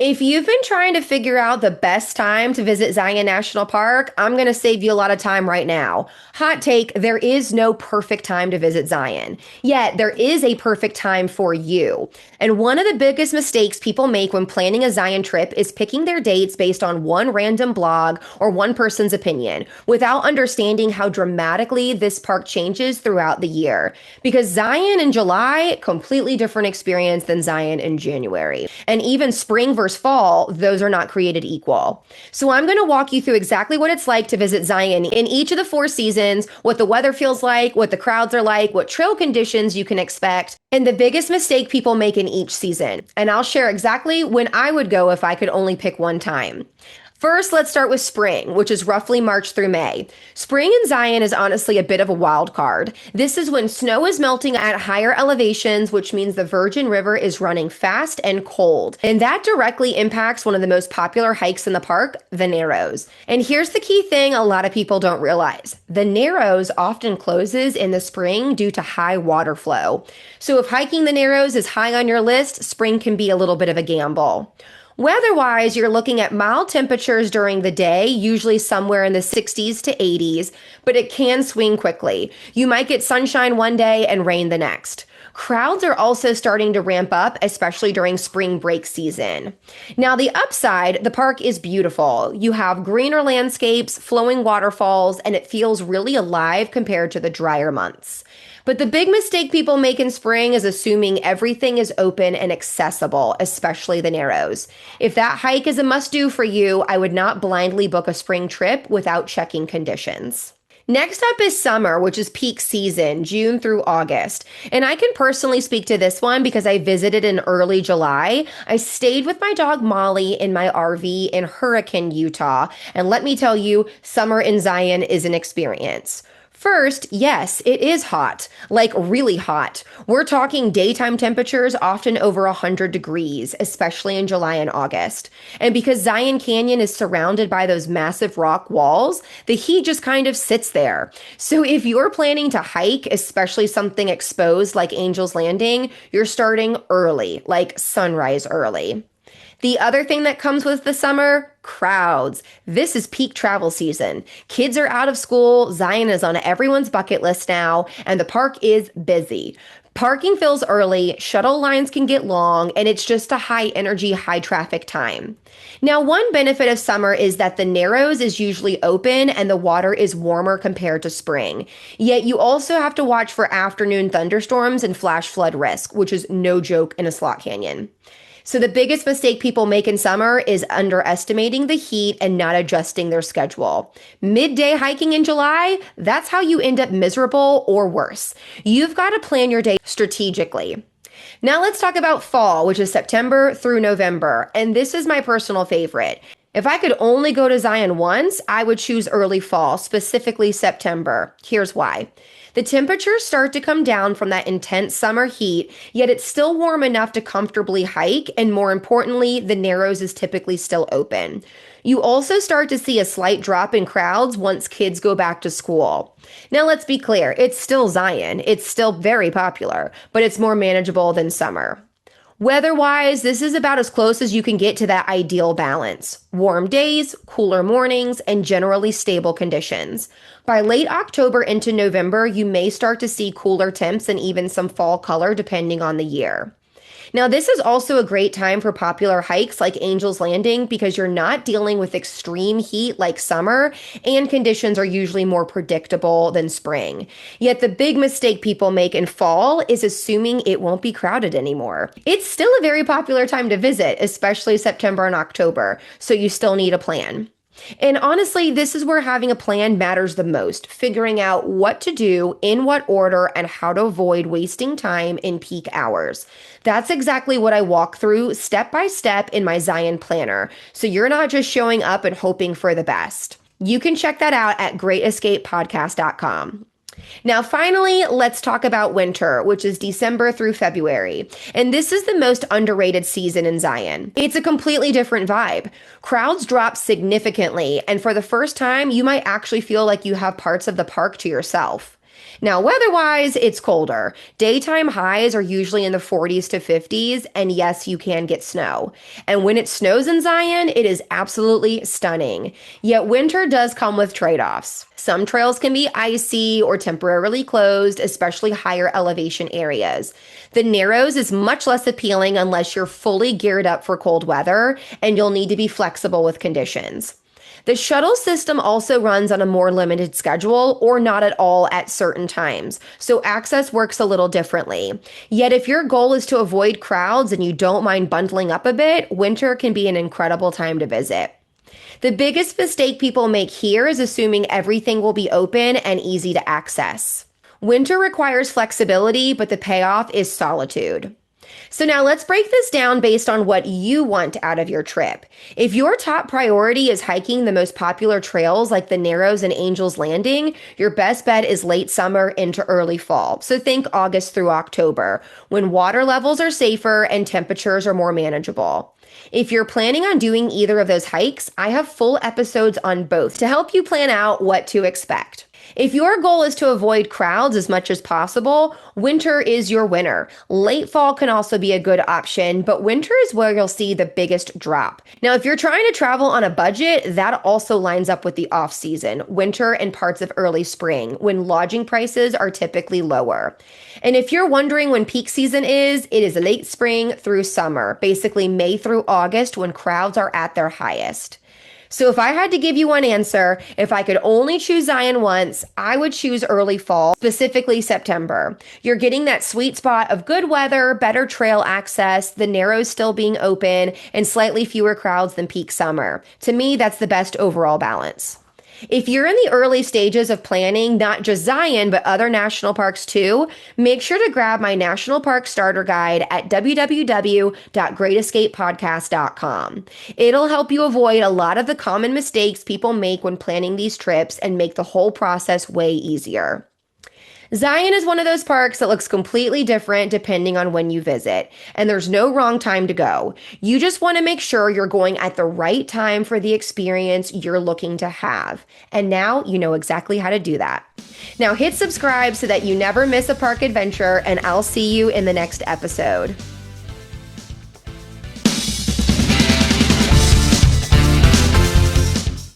If you've been trying to figure out the best time to visit Zion National Park, I'm going to save you a lot of time right now. Hot take, there is no perfect time to visit Zion. Yet, there is a perfect time for you. And one of the biggest mistakes people make when planning a Zion trip is picking their dates based on one random blog or one person's opinion without understanding how dramatically this park changes throughout the year. Because Zion in July, completely different experience than Zion in January. And even spring versus fall, those are not created equal. So I'm going to walk you through exactly what it's like to visit Zion in each of the four seasons, what the weather feels like, what the crowds are like, what trail conditions you can expect, and the biggest mistake people make in each season. And I'll share exactly when I would go if I could only pick one time. First, let's start with spring, which is roughly March through May. Spring in Zion is honestly a bit of a wild card. This is when snow is melting at higher elevations, which means the Virgin River is running fast and cold. And that directly impacts one of the most popular hikes in the park, the Narrows. And here's the key thing a lot of people don't realize. The Narrows often closes in the spring due to high water flow. So if hiking the Narrows is high on your list, spring can be a little bit of a gamble. Weather-wise, you're looking at mild temperatures during the day, usually somewhere in the 60s to 80s, but it can swing quickly. You might get sunshine one day and rain the next. Crowds are also starting to ramp up, especially during spring break season. Now, the upside, the park is beautiful. You have greener landscapes, flowing waterfalls, and it feels really alive compared to the drier months. But the big mistake people make in spring is assuming everything is open and accessible, especially the Narrows. If that hike is a must-do for you, I would not blindly book a spring trip without checking conditions. Next up is summer, which is peak season, June through August. And I can personally speak to this one because I visited in early July. I stayed with my dog Molly in my RV in Hurricane, Utah. And let me tell you, summer in Zion is an experience. First, yes, it is hot, like really hot. We're talking daytime temperatures often over 100 degrees, especially in July and August. And because Zion Canyon is surrounded by those massive rock walls, the heat just kind of sits there. So if you're planning to hike, especially something exposed like Angel's Landing, you're starting early, like sunrise early. The other thing that comes with the summer, crowds. This is peak travel season. Kids are out of school, Zion is on everyone's bucket list now, and the park is busy. Parking fills early, shuttle lines can get long, and it's just a high energy, high traffic time. Now, one benefit of summer is that the Narrows is usually open and the water is warmer compared to spring. Yet you also have to watch for afternoon thunderstorms and flash flood risk, which is no joke in a slot canyon. So the biggest mistake people make in summer is underestimating the heat and not adjusting their schedule. Midday hiking in July, that's how you end up miserable or worse. You've got to plan your day strategically. Now let's talk about fall, which is September through November. And this is my personal favorite. If I could only go to Zion once, I would choose early fall, specifically September. Here's why. The temperatures start to come down from that intense summer heat, yet it's still warm enough to comfortably hike, and more importantly, the Narrows is typically still open. You also start to see a slight drop in crowds once kids go back to school. Now let's be clear, it's still Zion, it's still very popular, but it's more manageable than summer. Weather-wise, this is about as close as you can get to that ideal balance. Warm days, cooler mornings, and generally stable conditions. By late October into November, you may start to see cooler temps and even some fall color depending on the year. Now, this is also a great time for popular hikes like Angel's Landing because you're not dealing with extreme heat like summer, and conditions are usually more predictable than spring. Yet the big mistake people make in fall is assuming it won't be crowded anymore. It's still a very popular time to visit, especially September and October, so you still need a plan. And honestly, this is where having a plan matters the most, figuring out what to do, in what order, and how to avoid wasting time in peak hours. That's exactly what I walk through step by step in my Zion planner, so you're not just showing up and hoping for the best. You can check that out at greatescapepodcast.com. Now, finally, let's talk about winter, which is December through February. And this is the most underrated season in Zion. It's a completely different vibe. Crowds drop significantly, and for the first time, you might actually feel like you have parts of the park to yourself. Now, weather-wise, it's colder. Daytime highs are usually in the 40s to 50s, and yes, you can get snow. And when it snows in Zion, it is absolutely stunning. Yet winter does come with trade-offs. Some trails can be icy or temporarily closed, especially higher elevation areas. The Narrows is much less appealing unless you're fully geared up for cold weather, and you'll need to be flexible with conditions. The shuttle system also runs on a more limited schedule or not at all at certain times, so access works a little differently. Yet if your goal is to avoid crowds and you don't mind bundling up a bit, winter can be an incredible time to visit. The biggest mistake people make here is assuming everything will be open and easy to access. Winter requires flexibility, but the payoff is solitude. So now let's break this down based on what you want out of your trip. If your top priority is hiking the most popular trails like the Narrows and Angel's Landing, your best bet is late summer into early fall. So think August through October, when water levels are safer and temperatures are more manageable. If you're planning on doing either of those hikes, I have full episodes on both to help you plan out what to expect. If your goal is to avoid crowds as much as possible, winter is your winner. Late fall can also be a good option, but winter is where you'll see the biggest drop. Now, if you're trying to travel on a budget, that also lines up with the off season, winter and parts of early spring, when lodging prices are typically lower. And if you're wondering when peak season is, it is late spring through summer, basically May through August when crowds are at their highest. So if I had to give you one answer, if I could only choose Zion once, I would choose early fall, specifically September. You're getting that sweet spot of good weather, better trail access, the Narrows still being open, and slightly fewer crowds than peak summer. To me, that's the best overall balance. If you're in the early stages of planning, not just Zion, but other national parks too, make sure to grab my National Park Starter Guide at www.greatescapepodcast.com. It'll help you avoid a lot of the common mistakes people make when planning these trips and make the whole process way easier. Zion is one of those parks that looks completely different depending on when you visit, and there's no wrong time to go. You just want to make sure you're going at the right time for the experience you're looking to have. And now you know exactly how to do that. Now hit subscribe so that you never miss a park adventure, and I'll see you in the next episode.